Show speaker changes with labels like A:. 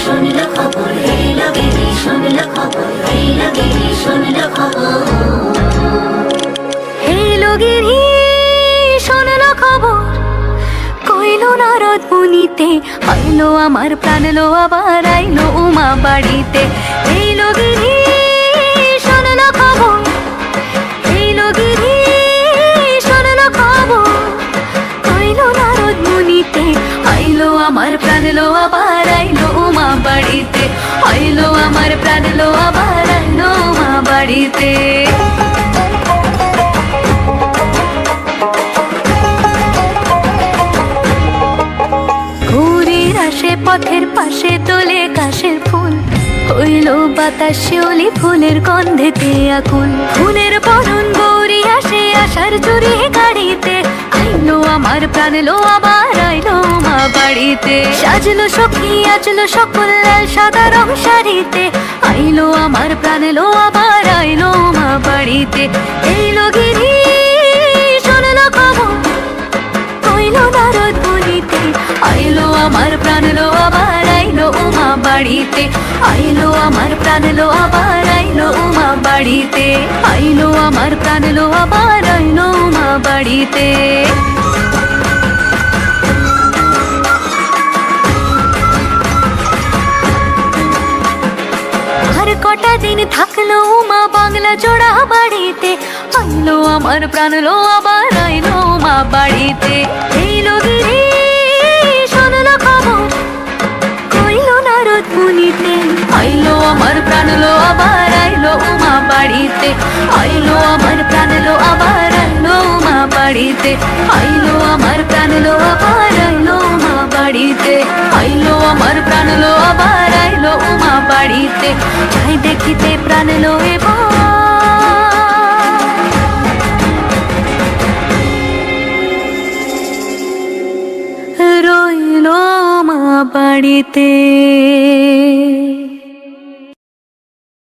A: শুনলো খবর, এলো গিরি শুনলো খবর, এলো গিরি শুনলো খবর।
B: এলো গিরি শুনলো খবর, কইলো নারদ মুনিতে, আইলো আমার প্রাণ লো আবার আইলো উমা বাড়িতে। এলো গিরি শুনলো খবর, এলো গিরি শুনলো খবর, কইলো নারদ মুনিতে, আইলো আমার প্রাণ লো আবার আইলো উমা বাড়িতে, আইলো আমার প্রাণ লো আবার আইলো উমা বাড়িতে। পথের পাশে তোলে কাশের ফুল, হইল বাতাস শিউলি ফুলের গন্ধেতে আকুল। ফুলের বরণ গৌরী আসে আশার চুরি গাড়িতে, আইলো আমার প্রাণ লো আবার আইলো মা বাড়িতে। সাজলো সখী আজলো সকল লাল সাদা রং শাড়িতে, আইলো আমার প্রাণ লো আবার আইলো মা বাড়িতে। এইলো গিরি শুনলো খবর, কইলো নারদ মুনিতে, আইলো আমার প্রাণ লো আবার আইলো উমা বাড়িতে, আইলো আমার প্রাণ লো আবার আইলো উমা বাড়িতে, আইলো আমার প্রাণ লো আবার আইলো উমা বাড়িতে। আর কটা দিন থাকলো উমা বাংলা জোড়া বাড়িতে, আইলো আমার প্রাণ লো আবার আইলো উমা বাড়িতে। এইলো গিরি শুনলো খবর, কইলো নারদ মুনিতে, আইলো আমার প্রাণ লো আবার আইলো উমা বাড়িতে, আইলো আমার প্রাণ লো আবার আইলো উমা বাড়িতে, আইলো আমার প্রাণ লো আবার আইলো উমা বাড়িতে, আইলো আমার প্রাণ লো আবার আইলো উমা বাড়িতে। যাই দেখিতে প্রাণ লো এবার রইলো মা বাড়িতে।